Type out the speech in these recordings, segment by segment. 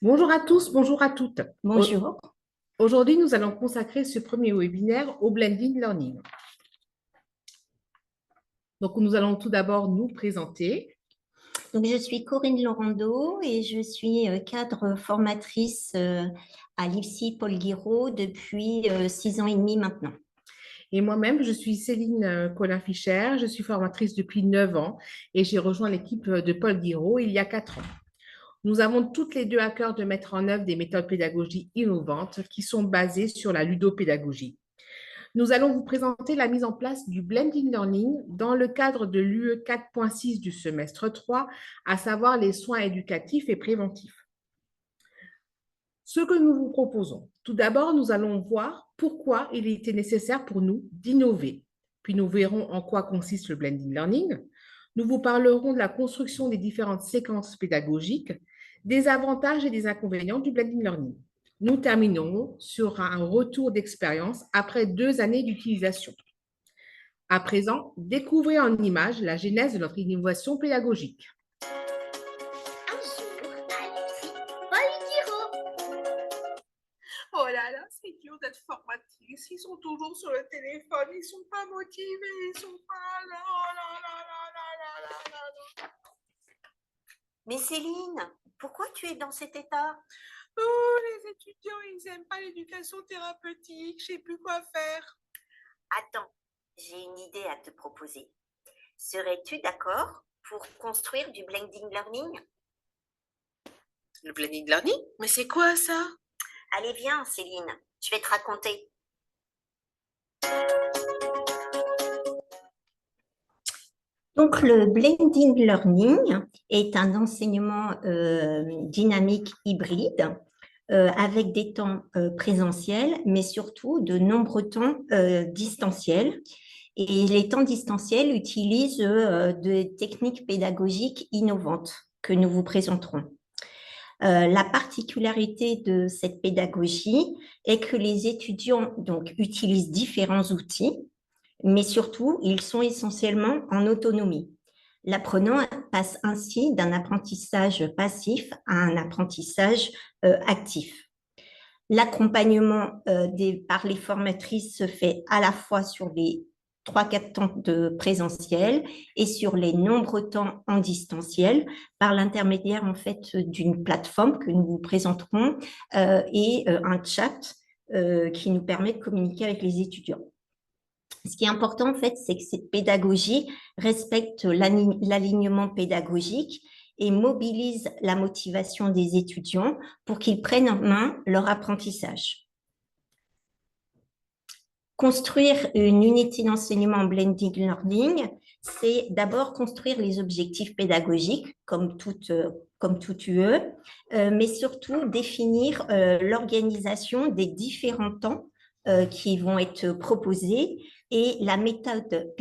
Bonjour à tous, bonjour à toutes. Bonjour. Aujourd'hui, nous allons consacrer ce premier webinaire au blended learning. Donc, nous allons tout d'abord nous présenter. Donc, je suis Corinne Laurando et je suis cadre formatrice à l'IFSI Paul Guiraud depuis 6 ans et demi maintenant. Et moi-même, je suis Céline Collin-Fischer, je suis formatrice depuis 9 ans et j'ai rejoint l'équipe de Paul Guiraud il y a 4 ans. Nous avons toutes les deux à cœur de mettre en œuvre des méthodes pédagogiques innovantes qui sont basées sur la ludopédagogie. Nous allons vous présenter la mise en place du blended learning dans le cadre de l'UE 4.6 du semestre 3, à savoir les soins éducatifs et préventifs. Ce que nous vous proposons, tout d'abord, nous allons voir pourquoi il était nécessaire pour nous d'innover. Puis nous verrons en quoi consiste le blended learning. Nous vous parlerons de la construction des différentes séquences pédagogiques, des avantages et des inconvénients du blended learning. Nous terminerons sur un retour d'expérience après 2 années d'utilisation. À présent, découvrez en images la genèse de notre innovation pédagogique. Oh là là, c'est dur d'être formatrice. Ils sont toujours sur le téléphone, ils sont pas motivés, ils sont pas là, là, là, là, là, là, là, là. Mais Céline, pourquoi tu es dans cet état? Oh, les étudiants, ils n'aiment pas l'éducation thérapeutique, je sais plus quoi faire. Attends, j'ai une idée à te proposer. Serais-tu d'accord pour construire du blended learning? Le blended learning? Mais c'est quoi ça? Allez, viens, Céline, je vais te raconter. Donc, le blended learning est un enseignement dynamique hybride avec des temps présentiels, mais surtout de nombreux temps distanciels. Et les temps distanciels utilisent des techniques pédagogiques innovantes que nous vous présenterons. La particularité de cette pédagogie est que les étudiants donc, utilisent différents outils, mais surtout, ils sont essentiellement en autonomie. L'apprenant passe ainsi d'un apprentissage passif à un apprentissage actif. L'accompagnement par les formatrices se fait à la fois sur les 3-4 temps de présentiel et sur les nombreux temps en distanciel par l'intermédiaire en fait d'une plateforme que nous vous présenterons et un chat qui nous permet de communiquer avec les étudiants. Ce qui est important, en fait, c'est que cette pédagogie respecte l'alignement pédagogique et mobilise la motivation des étudiants pour qu'ils prennent en main leur apprentissage. Construire une unité d'enseignement en blended learning, c'est d'abord construire les objectifs pédagogiques, comme toute UE, mais surtout définir l'organisation des différents temps qui vont être proposés et la méthode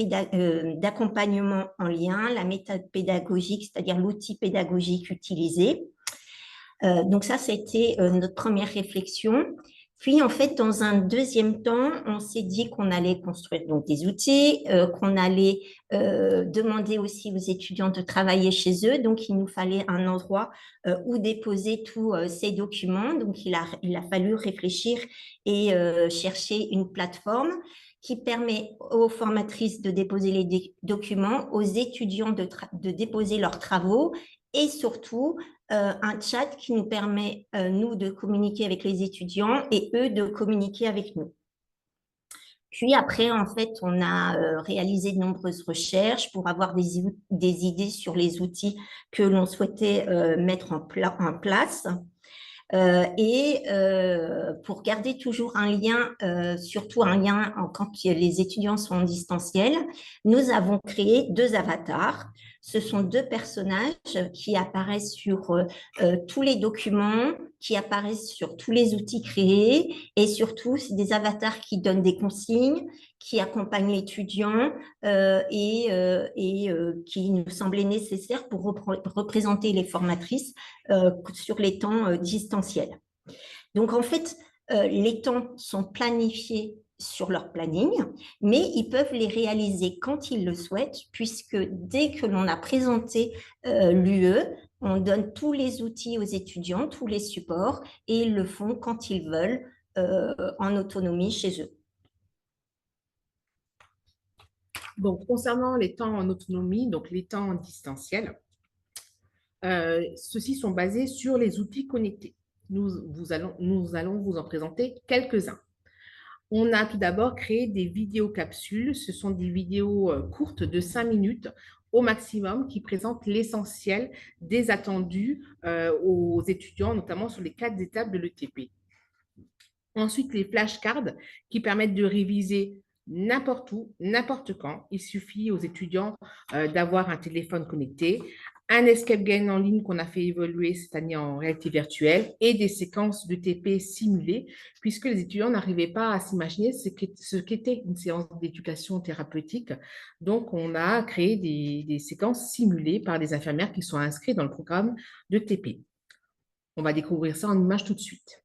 d'accompagnement en lien, la méthode pédagogique, c'est-à-dire l'outil pédagogique utilisé. Donc ça, c'était notre première réflexion. Puis, en fait, dans un deuxième temps, on s'est dit qu'on allait construire donc des outils, qu'on allait demander aussi aux étudiants de travailler chez eux. Donc, il nous fallait un endroit où déposer tous ces documents. Donc, il a fallu réfléchir et chercher une plateforme qui permet aux formatrices de déposer les documents, aux étudiants de déposer leurs travaux et surtout un chat qui nous permet, nous, de communiquer avec les étudiants et eux de communiquer avec nous. Puis après, en fait, on a réalisé de nombreuses recherches pour avoir des idées sur les outils que l'on souhaitait mettre en place. Et pour garder toujours un lien, surtout un lien quand les étudiants sont en distanciel, nous avons créé 2 avatars. Ce sont 2 personnages qui apparaissent sur tous les documents, qui apparaissent sur tous les outils créés et surtout, c'est des avatars qui donnent des consignes, qui accompagnent l'étudiant et qui nous semblaient nécessaires pour représenter les formatrices sur les temps distanciels. Donc, en fait, les temps sont planifiés sur leur planning, mais ils peuvent les réaliser quand ils le souhaitent, puisque dès que l'on a présenté l'UE, On donne tous les outils aux étudiants, tous les supports, et ils le font quand ils veulent, en autonomie chez eux. Donc, concernant les temps en autonomie, donc les temps en distanciel, ceux-ci sont basés sur les outils connectés. Nous allons vous en présenter quelques-uns. On a tout d'abord créé des vidéocapsules. Ce sont des vidéos courtes de 5 minutes au maximum qui présentent l'essentiel des attendus aux étudiants, notamment sur les 4 étapes de l'ETP. Ensuite, les flashcards qui permettent de réviser n'importe où, n'importe quand. Il suffit aux étudiants d'avoir un téléphone connecté, un escape game en ligne qu'on a fait évoluer cette année en réalité virtuelle et des séquences de TP simulées, puisque les étudiants n'arrivaient pas à s'imaginer ce qu'était une séance d'éducation thérapeutique. Donc, on a créé des séquences simulées par des infirmières qui sont inscrites dans le programme de TP. On va découvrir ça en images tout de suite.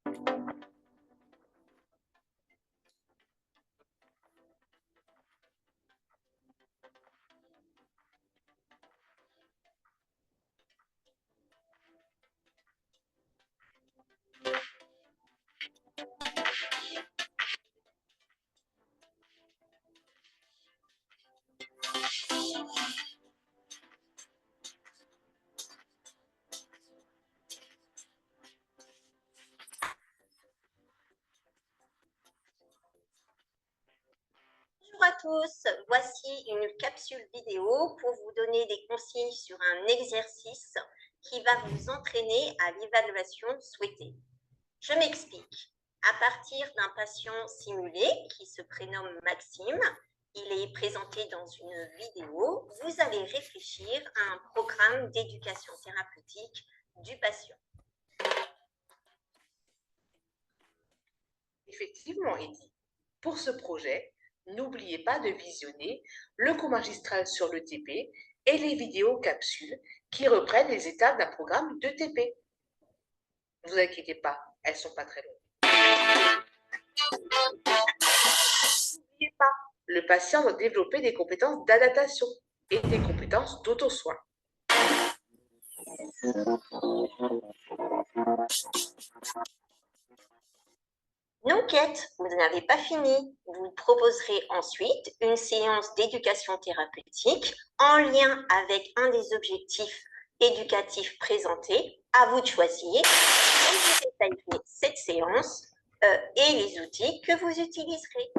Bonjour à tous, voici une capsule vidéo pour vous donner des consignes sur un exercice qui va vous entraîner à l'évaluation souhaitée. Je m'explique. À partir d'un patient simulé qui se prénomme Maxime, il est présenté dans une vidéo, vous allez réfléchir à un programme d'éducation thérapeutique du patient. Effectivement, Eddy, pour ce projet, n'oubliez pas de visionner le cours magistral sur le TP et les vidéos capsules qui reprennent les étapes d'un programme de TP. Ne vous inquiétez pas, elles ne sont pas très longues. N'oubliez pas, le patient doit développer des compétences d'adaptation et des compétences d'auto-soin. Non, Kate, vous n'avez pas fini. Vous proposerez ensuite une séance d'éducation thérapeutique en lien avec un des objectifs éducatifs présentés. À vous de choisir. Et vous détaillerez cette séance et les outils que vous utiliserez.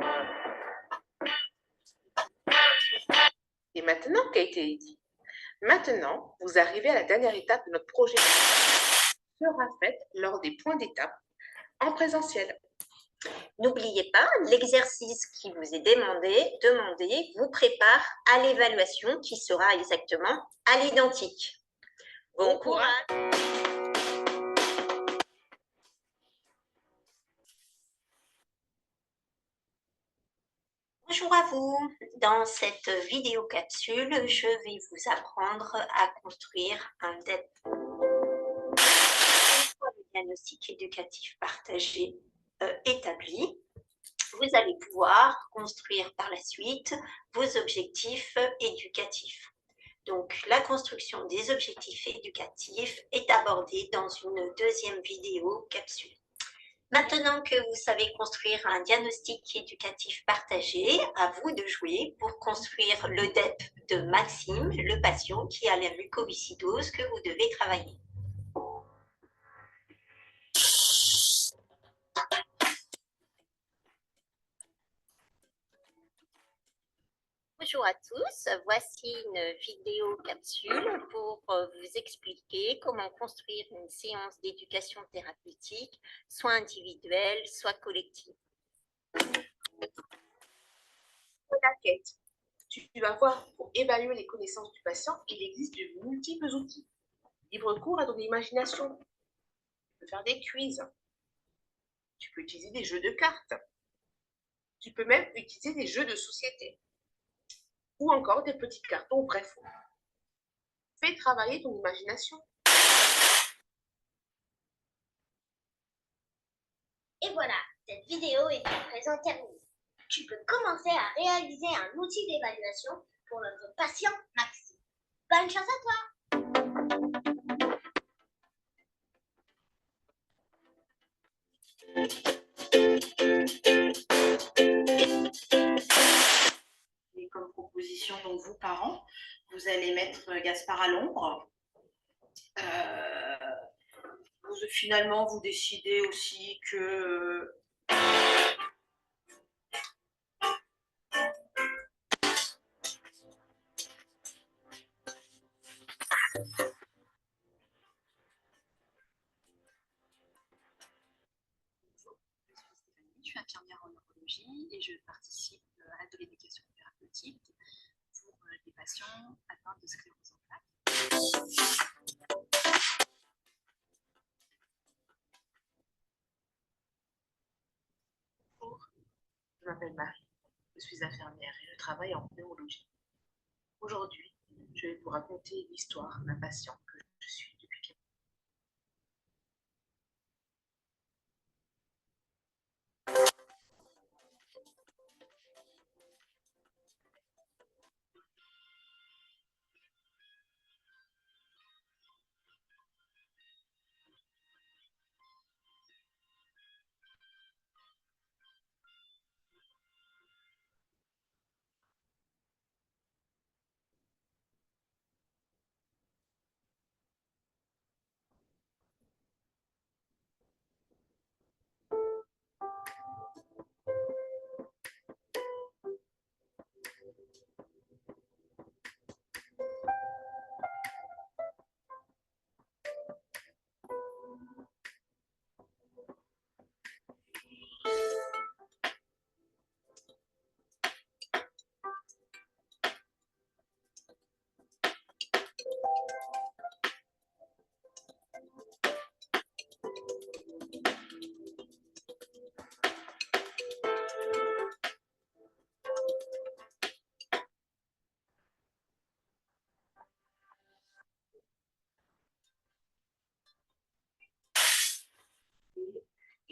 Et maintenant, Kate et Eddy, maintenant, vous arrivez à la dernière étape de notre projet. Sera faite lors des points d'étape en présentiel. N'oubliez pas, l'exercice qui vous est demandé vous prépare à l'évaluation qui sera exactement à l'identique. Bon courage! Bonjour à vous. Dans cette vidéo capsule, je vais vous apprendre à construire un DEP. Une fois le diagnostic éducatif partagé établi, vous allez pouvoir construire par la suite vos objectifs éducatifs. Donc, la construction des objectifs éducatifs est abordée dans une deuxième vidéo capsule. Maintenant que vous savez construire un diagnostic éducatif partagé, à vous de jouer pour construire le DEP de Maxime, le patient qui a la mucoviscidose que vous devez travailler. Bonjour à tous, voici une vidéo capsule pour vous expliquer comment construire une séance d'éducation thérapeutique, soit individuelle, soit collective. Voilà, Kate. Tu vas voir, pour évaluer les connaissances du patient, il existe de multiples outils. Libre cours à ton imagination. Tu peux faire des quiz. Tu peux utiliser des jeux de cartes. Tu peux même utiliser des jeux de société. Ou encore des petits cartons bref. Fais travailler ton imagination. Et voilà, cette vidéo est à présent terminée. Tu peux commencer à réaliser un outil d'évaluation pour notre patient Maxime. Bonne chance à toi! vous allez mettre Gaspard à l'ombre. Finalement, vous décidez aussi que je suis infirmière en neurologie et je participe à de l'éducation thérapeutique pour les patients atteints de sclérose en plaques. Je m'appelle Marie, je suis infirmière et je travaille en neurologie. Aujourd'hui, je vais vous raconter l'histoire d'un patient que je suis depuis quelques années.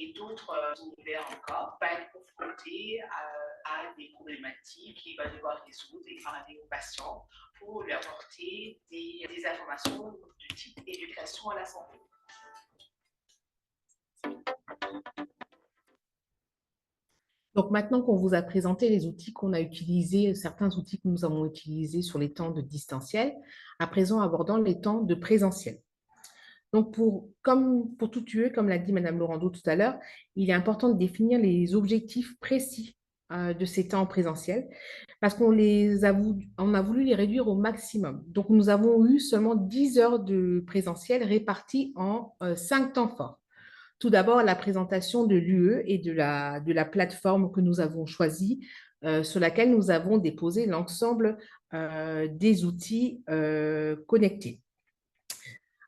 Et d'autres univers encore va être confronté à des problématiques qu'il va devoir résoudre et parler aux patients pour lui apporter des informations de type éducation à la santé. Donc maintenant qu'on vous a présenté les outils qu'on a utilisés, certains outils que nous avons utilisés sur les temps de distanciel, à présent abordons les temps de présentiel. Donc comme pour tout UE, comme l'a dit Madame Laurando tout à l'heure, il est important de définir les objectifs précis de ces temps en présentiel parce qu'on a voulu les réduire au maximum. Donc nous avons eu seulement 10 heures de présentiel réparties en 5 temps forts. Tout d'abord, la présentation de l'UE et de la plateforme que nous avons choisie, sur laquelle nous avons déposé l'ensemble des outils connectés.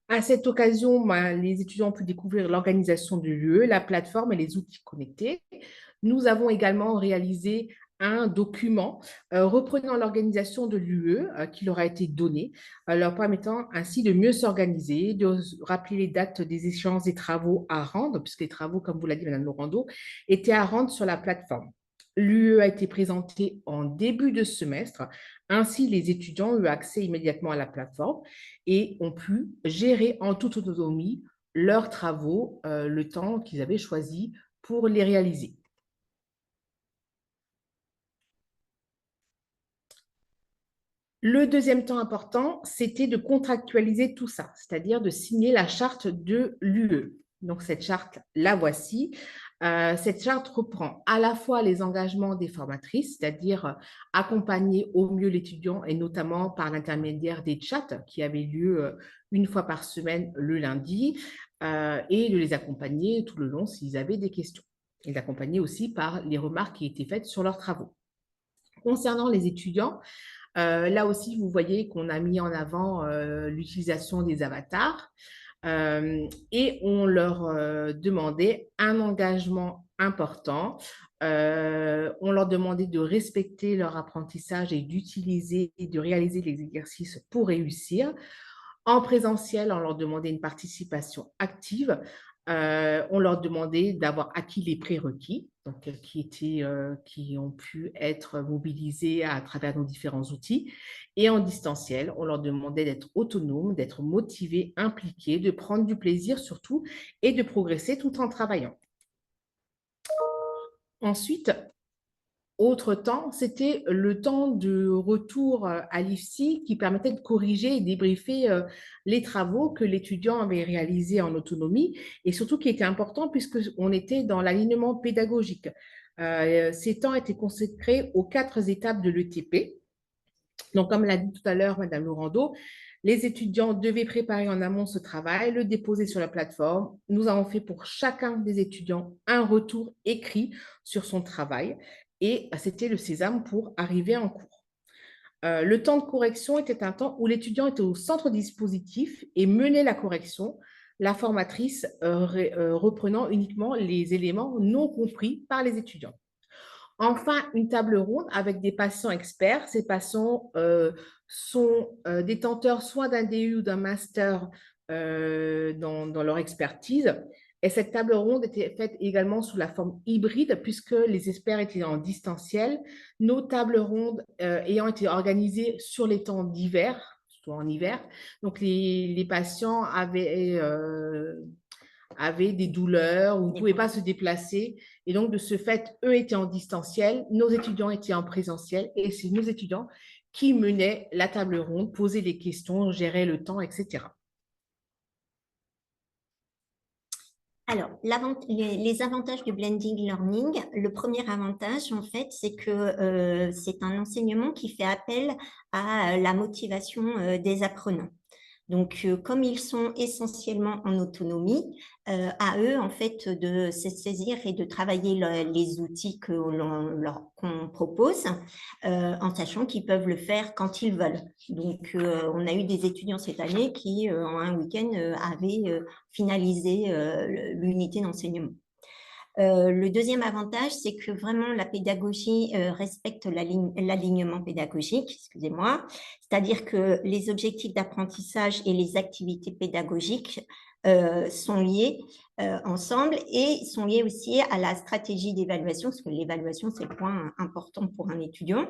À cette occasion, les étudiants ont pu découvrir l'organisation de l'UE, la plateforme et les outils connectés. Nous avons également réalisé un document reprenant l'organisation de l'UE qui leur a été donné, leur permettant ainsi de mieux s'organiser, de rappeler les dates des échéances des travaux à rendre, puisque les travaux, comme vous l'a dit Mme Laurando, étaient à rendre sur la plateforme. L'UE a été présentée en début de semestre. Ainsi, les étudiants ont eu accès immédiatement à la plateforme et ont pu gérer en toute autonomie leurs travaux, le temps qu'ils avaient choisi pour les réaliser. Le deuxième temps important, c'était de contractualiser tout ça, c'est-à-dire de signer la charte de l'UE. Donc, cette charte, la voici. Cette charte reprend à la fois les engagements des formatrices, c'est-à-dire accompagner au mieux l'étudiant et notamment par l'intermédiaire des chats qui avaient lieu une fois par semaine le lundi et de les accompagner tout le long s'ils avaient des questions. Et d'accompagner aussi par les remarques qui étaient faites sur leurs travaux. Concernant les étudiants, là aussi, vous voyez qu'on a mis en avant l'utilisation des avatars et on leur demandait un engagement important. On leur demandait de respecter leur apprentissage et d'utiliser et de réaliser les exercices pour réussir. En présentiel, on leur demandait une participation active. On leur demandait d'avoir acquis les prérequis, donc, qui ont pu être mobilisés à travers nos différents outils. Et en distanciel, on leur demandait d'être autonomes, d'être motivés, impliqués, de prendre du plaisir surtout et de progresser tout en travaillant. Ensuite, Autre temps, c'était le temps de retour à l'IFSI qui permettait de corriger et débriefer les travaux que l'étudiant avait réalisés en autonomie et surtout qui était important puisqu'on était dans l'alignement pédagogique. Ces temps étaient consacrés aux 4 étapes de l'ETP. Donc, comme l'a dit tout à l'heure Madame Laurando, les étudiants devaient préparer en amont ce travail, le déposer sur la plateforme. Nous avons fait pour chacun des étudiants un retour écrit sur son travail et c'était le sésame pour arriver en cours. Le temps de correction était un temps où l'étudiant était au centre du dispositif et menait la correction, la formatrice reprenant uniquement les éléments non compris par les étudiants. Enfin, une table ronde avec des patients experts. Ces patients sont détenteurs soit d'un DU ou d'un master dans leur expertise. Et cette table ronde était faite également sous la forme hybride puisque les experts étaient en distanciel. Nos tables rondes ayant été organisées sur les temps d'hiver, surtout en hiver. Donc, les patients avaient des douleurs ou ne pouvaient pas se déplacer. Et donc, de ce fait, eux étaient en distanciel, nos étudiants étaient en présentiel et c'est nos étudiants qui menaient la table ronde, posaient des questions, géraient le temps, etc. Alors, les avantages du blended learning, le premier avantage, en fait, c'est que c'est un enseignement qui fait appel à la motivation des apprenants. Donc, comme ils sont essentiellement en autonomie, à eux, en fait, de se saisir et de travailler les outils qu'on propose, en sachant qu'ils peuvent le faire quand ils veulent. Donc, on a eu des étudiants cette année qui, en un week-end, avaient finalisé l'unité d'enseignement. Le deuxième avantage, c'est que vraiment la pédagogie respecte l'alignement pédagogique, excusez-moi, c'est-à-dire que les objectifs d'apprentissage et les activités pédagogiques sont liés ensemble et sont liés aussi à la stratégie d'évaluation, parce que l'évaluation, c'est le point important pour un étudiant.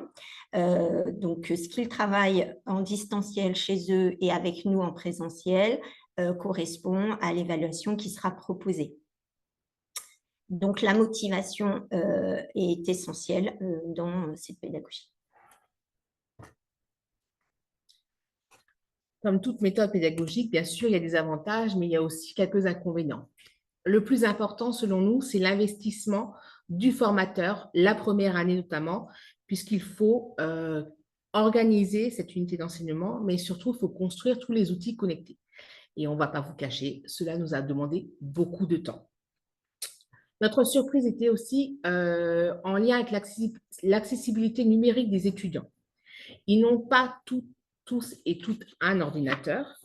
Donc, ce qu'ils travaillent en distanciel chez eux et avec nous en présentiel correspond à l'évaluation qui sera proposée. Donc, la motivation est essentielle dans cette pédagogie. Comme toute méthode pédagogique, bien sûr, il y a des avantages, mais il y a aussi quelques inconvénients. Le plus important, selon nous, c'est l'investissement du formateur, la première année notamment, puisqu'il faut organiser cette unité d'enseignement, mais surtout, il faut construire tous les outils connectés. Et on ne va pas vous cacher, cela nous a demandé beaucoup de temps. Notre surprise était aussi en lien avec l'accessibilité numérique des étudiants. Ils n'ont pas tous et toutes un ordinateur.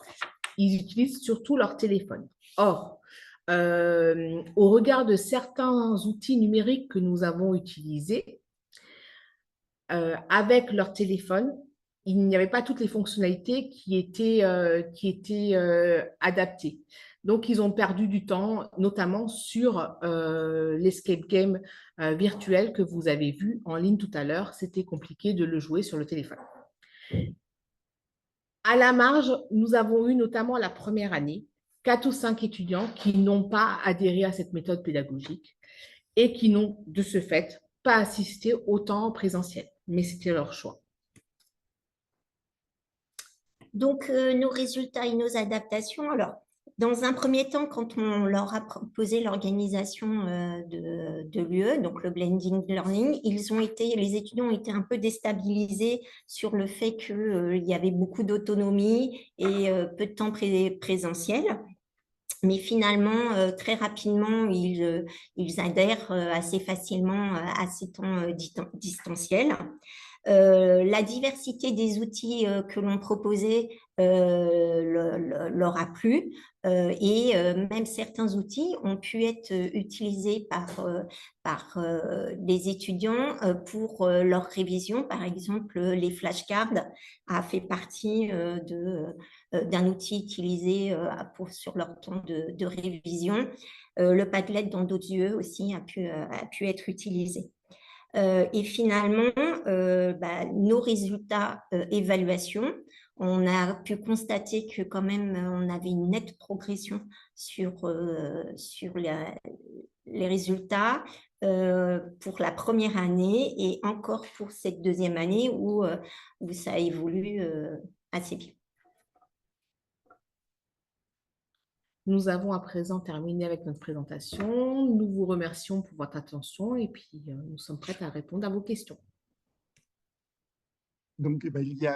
Ils utilisent surtout leur téléphone. Or, au regard de certains outils numériques que nous avons utilisés, avec leur téléphone, il n'y avait pas toutes les fonctionnalités qui étaient adaptées. Donc, ils ont perdu du temps, notamment sur l'escape game virtuel que vous avez vu en ligne tout à l'heure. C'était compliqué de le jouer sur le téléphone. À la marge, nous avons eu notamment la première année 4 ou 5 étudiants qui n'ont pas adhéré à cette méthode pédagogique et qui n'ont de ce fait pas assisté autant en présentiel, mais c'était leur choix. Donc, nos résultats et nos adaptations. Alors, dans un premier temps, quand on leur a proposé l'organisation de l'UE, donc le blended learning, les étudiants ont été un peu déstabilisés sur le fait qu'il y avait beaucoup d'autonomie et peu de temps présentiel. Mais finalement, très rapidement, ils adhèrent assez facilement à ces temps distanciels. La diversité des outils que l'on proposait leur a plu et même certains outils ont pu être utilisés par les étudiants pour leur révision. Par exemple, les flashcards a fait partie d'un outil utilisé sur leur temps de révision. Le Padlet dans d'autres lieux aussi a pu être utilisé. Et finalement, nos résultats évaluation, on a pu constater que quand même, on avait une nette progression sur les résultats pour la première année et encore pour cette deuxième année où ça évolue assez bien. Nous avons à présent terminé avec notre présentation. Nous vous remercions pour votre attention et puis nous sommes prêts à répondre à vos questions. Donc, il y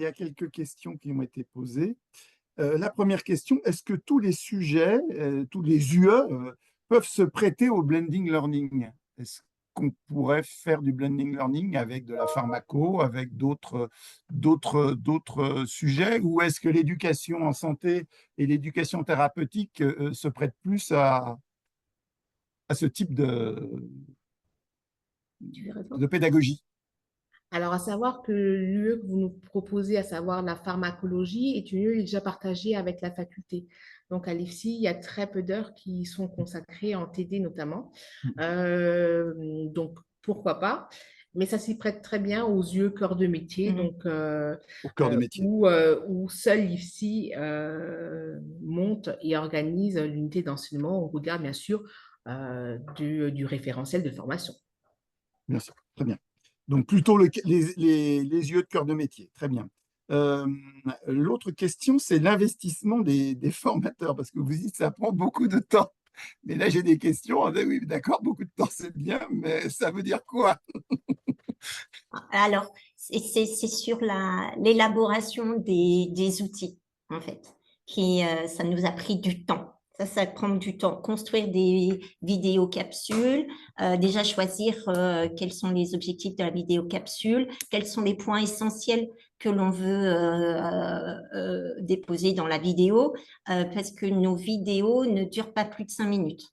a quelques questions qui ont été posées. La première question, est-ce que tous les sujets, tous les UE peuvent se prêter au blending learning? Est-ce qu'on pourrait faire du blending learning avec de la pharmaco, avec d'autres sujets, ou est-ce que l'éducation en santé et l'éducation thérapeutique se prêtent plus à ce type de pédagogie? Alors, à savoir que l'UE que vous nous proposez, à savoir la pharmacologie, est une UE déjà partagée avec la faculté. Donc, à l'IFSI, il y a très peu d'heures qui sont consacrées en TD notamment. Donc, pourquoi pas? Mais ça s'y prête très bien aux UE cœur de métier, donc, Au cœur de métier. où seul l'IFSI monte et organise l'unité d'enseignement au regard, bien sûr, du référentiel de formation. Bien sûr, très bien. Donc, plutôt les yeux de cœur de métier. Très bien. L'autre question, c'est l'investissement des formateurs, parce que vous dites que ça prend beaucoup de temps. Mais là, j'ai des questions. Oui, d'accord, beaucoup de temps, c'est bien, mais ça veut dire quoi? Alors, c'est sur l'élaboration des outils, en fait, ça nous a pris du temps. Ça prend du temps. Construire des vidéocapsules, déjà choisir quels sont les objectifs de la vidéocapsule, quels sont les points essentiels que l'on veut déposer dans la vidéo, parce que nos vidéos ne durent pas plus de 5 minutes.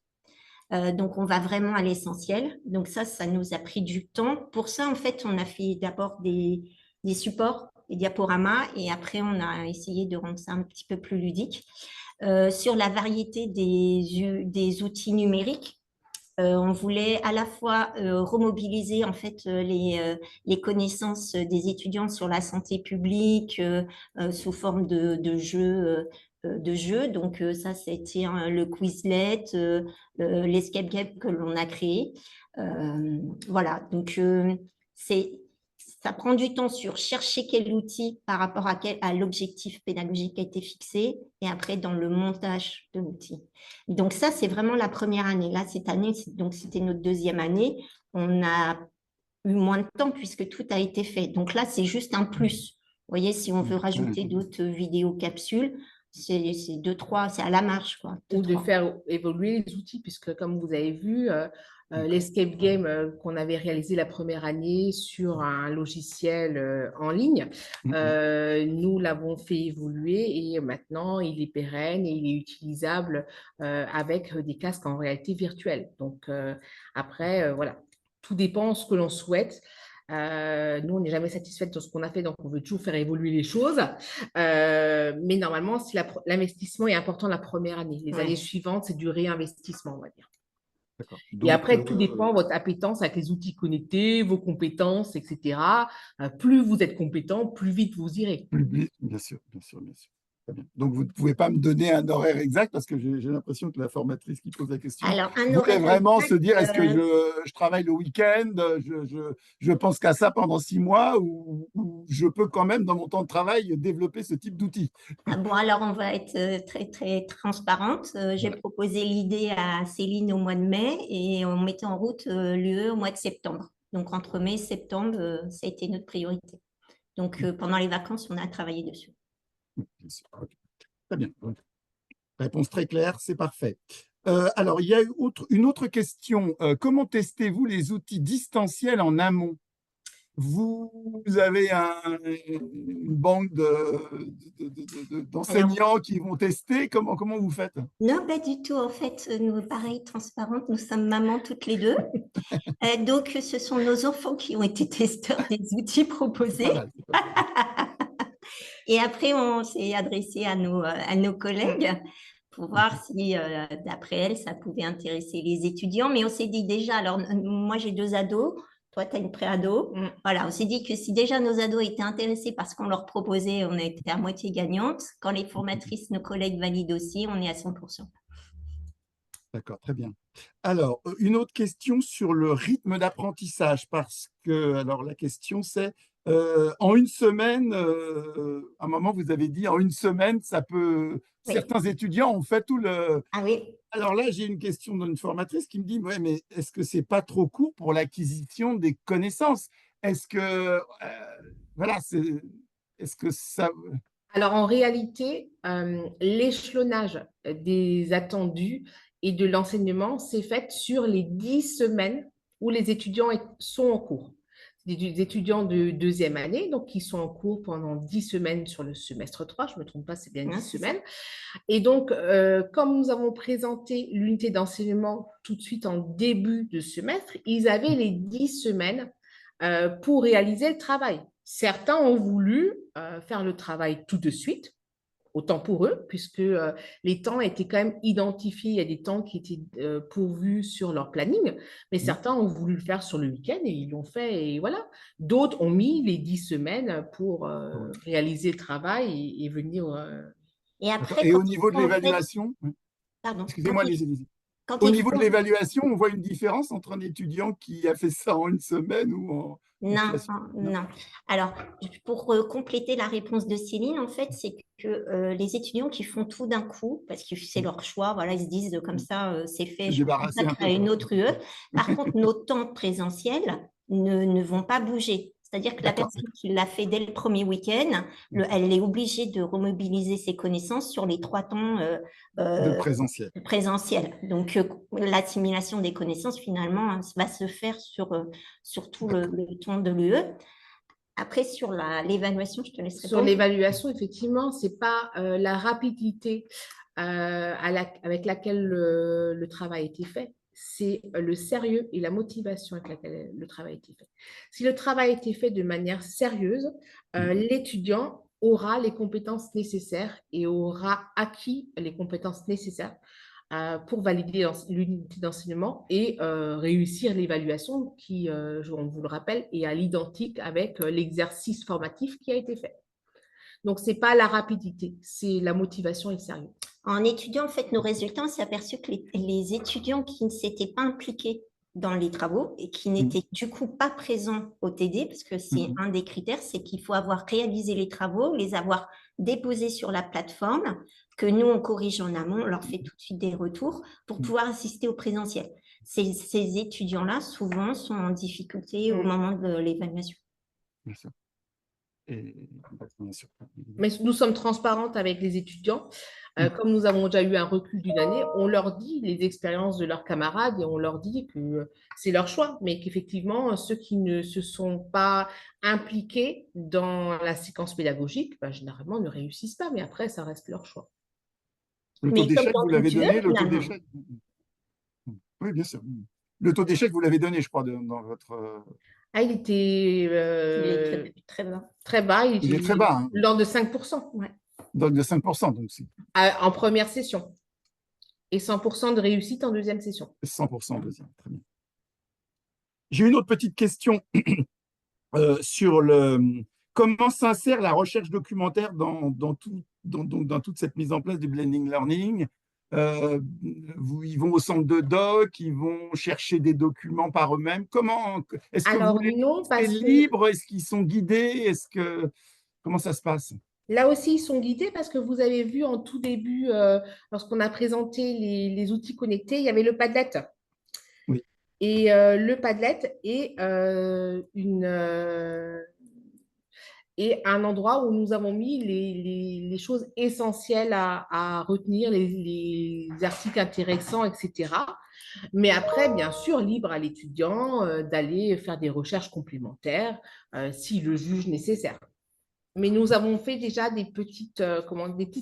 Donc, on va vraiment à l'essentiel. Donc, ça nous a pris du temps. Pour ça, en fait, on a fait d'abord des supports, des diaporamas, et après, on a essayé de rendre ça un petit peu plus ludique. Sur la variété des outils numériques, on voulait à la fois remobiliser en fait les connaissances des étudiants sur la santé publique sous forme de jeux. Donc, ça, c'était le Quizlet, l'escape game que l'on a créé. Voilà, donc ça prend du temps sur chercher quel outil par rapport à l'objectif pédagogique qui a été fixé et après dans le montage de l'outil. Donc ça, c'est vraiment la première année. Là, cette année, donc c'était notre deuxième année. On a eu moins de temps puisque tout a été fait. Donc là, c'est juste un plus. Vous voyez, si on veut rajouter d'autres vidéos capsules, c'est 2-3, c'est à la marche, quoi. Ou de faire évoluer les outils, puisque comme vous avez vu, l'escape game qu'on avait réalisé la première année sur un logiciel en ligne, nous l'avons fait évoluer et maintenant il est pérenne et il est utilisable avec des casques en réalité virtuelle. Donc après, voilà, tout dépend de ce que l'on souhaite. Nous, on n'est jamais satisfait de ce qu'on a fait, donc on veut toujours faire évoluer les choses. Mais normalement, si l'investissement est important la première année. Les années suivantes, c'est du réinvestissement, on va dire. Donc, et après, tout dépend de votre appétence avec les outils connectés, vos compétences, etc. Plus vous êtes compétent, plus vite vous irez. Plus vite, bien sûr, bien sûr, bien sûr. Très bien. Donc, vous ne pouvez pas me donner un horaire exact parce que j'ai l'impression que la formatrice qui pose la question voulait vraiment se dire est-ce que je travaille le week-end, je pense qu'à ça pendant 6 mois ou je peux quand même, dans mon temps de travail, développer ce type d'outils? Bon, alors on va être très, très transparente. J'ai proposé l'idée à Céline au mois de mai et on mettait en route l'UE au mois de septembre. Donc, entre mai et septembre, ça a été notre priorité. Donc, pendant les vacances, on a travaillé dessus. Très bien. Réponse très claire, c'est parfait. Alors, il y a une autre question. Comment testez-vous les outils distanciels en amont? Vous avez une banque d'enseignants qui vont tester. Comment vous faites? Non, pas du tout. En fait, nous, pareil, transparentes, nous sommes mamans toutes les deux. Donc, ce sont nos enfants qui ont été testeurs des outils proposés. Et après, on s'est adressé à nos collègues pour voir si, d'après elles, ça pouvait intéresser les étudiants. Mais on s'est dit déjà, alors moi, j'ai 2 ados, toi, tu as une pré-ado. Voilà, on s'est dit que si déjà nos ados étaient intéressés par ce qu'on leur proposait, on était à moitié gagnante. Quand les formatrices, nos collègues valident aussi, on est à 100%. D'accord, très bien. Alors, une autre question sur le rythme d'apprentissage, parce que, alors la question c'est, en une semaine, à un moment vous avez dit, en une semaine, ça peut, Oui. certains étudiants ont fait tout le… Ah oui. Alors là, j'ai une question d'une formatrice qui me dit, ouais, mais est-ce que c'est pas trop court pour l'acquisition des connaissances? Est-ce que, voilà, est-ce que ça… Alors, en réalité, l'échelonnage des attendus et de l'enseignement s'est fait sur les 10 semaines où les étudiants sont en cours. Des étudiants de deuxième année, donc qui sont en cours pendant 10 semaines sur le semestre 3, je ne me trompe pas, c'est bien 10 C'est semaines. Et donc, comme nous avons présenté l'unité d'enseignement tout de suite en début de semestre, ils avaient les 10 semaines pour réaliser le travail. Certains ont voulu faire le travail tout de suite, autant pour eux, puisque les temps étaient quand même identifiés. Il y a des temps qui étaient pourvus sur leur planning, mais certains ont voulu le faire sur le week-end et ils l'ont fait. Et voilà. D'autres ont mis les 10 semaines pour réaliser le travail et venir. Et après, Et quand au il niveau de faut, en fait, l'évaluation, pardon, excusez-moi, les… quand Au il niveau de faut, l'évaluation, on voit une différence entre un étudiant qui a fait ça en une semaine ou en qui non, a suivi… Non. non. Alors, pour compléter la réponse de Céline, en fait, c'est que les étudiants qui font tout d'un coup, parce que c'est leur choix, voilà, ils se disent comme ça, c'est fait, Se je me débarrasser un consacre peu, à une quoi. autre UE. Par contre, nos temps présentiels ne vont pas bouger. C'est-à-dire que la D'accord. personne qui l'a fait dès le premier week-end, elle est obligée de remobiliser ses connaissances sur les 3 temps De présentiel. présentiel. Donc, l'assimilation des connaissances, finalement, va se faire sur tout le temps de l'UE. Après, sur l'évaluation, je te laisse Sur répondre. l'évaluation, effectivement, ce n'est pas la rapidité avec laquelle le travail a été fait, c'est le sérieux et la motivation avec laquelle le travail a été fait. Si le travail a été fait de manière sérieuse, l'étudiant aura les compétences nécessaires et aura acquis les compétences nécessaires pour valider l'unité d'enseignement et réussir l'évaluation qui, on vous le rappelle, est à l'identique avec l'exercice formatif qui a été fait. Donc, ce n'est pas la rapidité, c'est la motivation et le sérieux. En étudiant en fait nos résultats, on s'est aperçu que les étudiants qui ne s'étaient pas impliqués dans les travaux et qui n'étaient du coup pas présents au TD, parce que c'est un des critères, c'est qu'il faut avoir réalisé les travaux, les avoir déposés sur la plateforme, que nous on corrige en amont, on leur fait tout de suite des retours pour pouvoir assister au présentiel. Ces étudiants-là, souvent, sont en difficulté au moment de l'évaluation. Bien sûr. Et, bien sûr. Mais nous sommes transparentes avec les étudiants. Comme nous avons déjà eu un recul d'une année, on leur dit les expériences de leurs camarades et on leur dit que c'est leur choix, mais qu'effectivement, ceux qui ne se sont pas impliqués dans la séquence pédagogique, généralement ne réussissent pas, mais après, ça reste leur choix. Le taux d'échec, vous l'avez donné, le taux d'échec. Oui, bien sûr. Le taux d'échec, vous l'avez donné, je crois, dans votre… il était très bas. Très bas. Il est très bas. Hein. L'ordre de 5%. Ouais. Donc de 5%. Donc en première session. Et 100% de réussite en deuxième session. 100% en deuxième. Très bien. J'ai une autre petite question sur comment s'insère la recherche documentaire dans toute cette mise en place du blending learning. Ils vont au centre de doc, ils vont chercher des documents par eux-mêmes. Comment est-ce que vous les libres? Est-ce qu'ils sont guidés? Comment ça se passe? Là aussi, ils sont guidés parce que vous avez vu en tout début, lorsqu'on a présenté les outils connectés, il y avait le Padlet. Oui. Et le Padlet est un endroit où nous avons mis les choses essentielles à retenir, les articles intéressants, etc. Mais après, bien sûr, libre à l'étudiant d'aller faire des recherches complémentaires s'il le juge nécessaire. Mais nous avons fait déjà des petites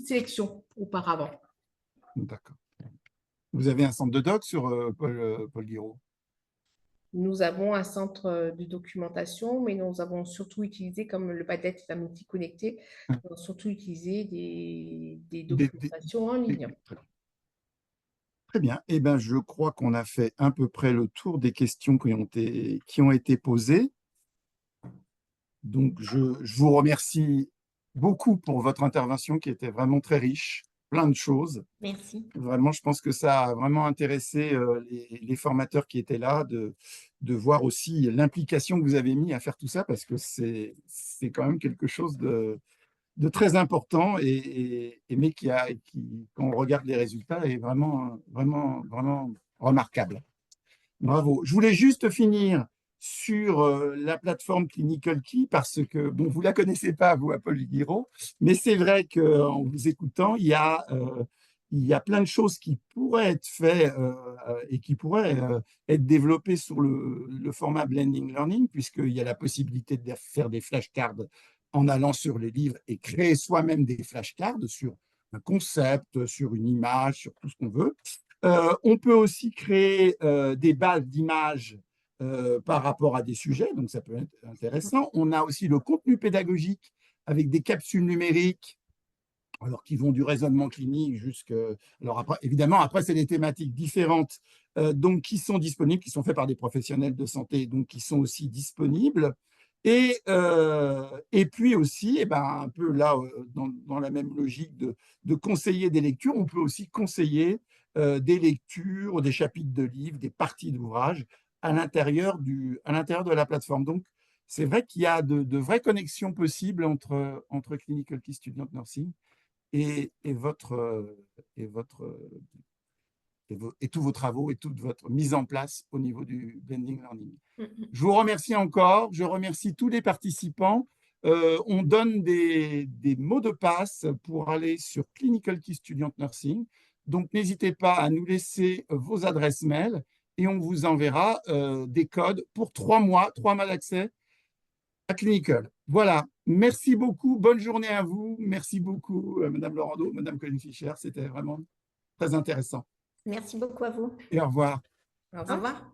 sélections auparavant. D'accord. Vous avez un centre de doc sur Paul Guiraud? Nous avons un centre de documentation, mais nous avons surtout utilisé, comme le Padlet est un outil connecté, nous avons surtout utilisé des documentations en ligne. Très bien. Eh bien, je crois qu'on a fait à peu près le tour des questions qui ont été posées. Donc, je vous remercie beaucoup pour votre intervention qui était vraiment très riche. plein de choses. Merci. Vraiment, je pense que ça a vraiment intéressé les formateurs qui étaient là de voir aussi l'implication que vous avez mis à faire tout ça, parce que c'est quand même quelque chose de très important, mais qui, quand on regarde les résultats, est vraiment, vraiment, vraiment remarquable. Bravo. Je voulais juste finir sur la plateforme Clinical Key, parce que, bon, vous ne la connaissez pas, vous, à Paul Guiraud, mais c'est vrai qu'en vous écoutant, il y a plein de choses qui pourraient être faites et qui pourraient être développées sur le format Blending Learning, puisqu'il y a la possibilité de faire des flashcards en allant sur les livres et créer soi-même des flashcards sur un concept, sur une image, sur tout ce qu'on veut. On peut aussi créer des bases d'images par rapport à des sujets, donc ça peut être intéressant. On a aussi le contenu pédagogique avec des capsules numériques, alors qui vont du raisonnement clinique jusqu'à… Alors après, évidemment, après, c'est des thématiques différentes, donc qui sont disponibles, qui sont faites par des professionnels de santé, donc qui sont aussi disponibles. Et puis aussi, eh ben, un peu là, dans la même logique de conseiller des lectures, on peut aussi conseiller des lectures, des chapitres de livres, des parties d'ouvrages à l'intérieur de la plateforme. Donc, c'est vrai qu'il y a de vraies connexions possibles entre Clinical Key Student Nursing et tous vos travaux et toute votre mise en place au niveau du Blending Learning. Je vous remercie encore, je remercie tous les participants. On donne des mots de passe pour aller sur Clinical Key Student Nursing. Donc, n'hésitez pas à nous laisser vos adresses mail et on vous enverra des codes pour 3 mois d'accès à Clinical. Voilà, merci beaucoup, bonne journée à vous. Merci beaucoup, Madame Laurando, Madame Colin-Fischer, c'était vraiment très intéressant. Merci beaucoup à vous. Et au revoir. Au revoir.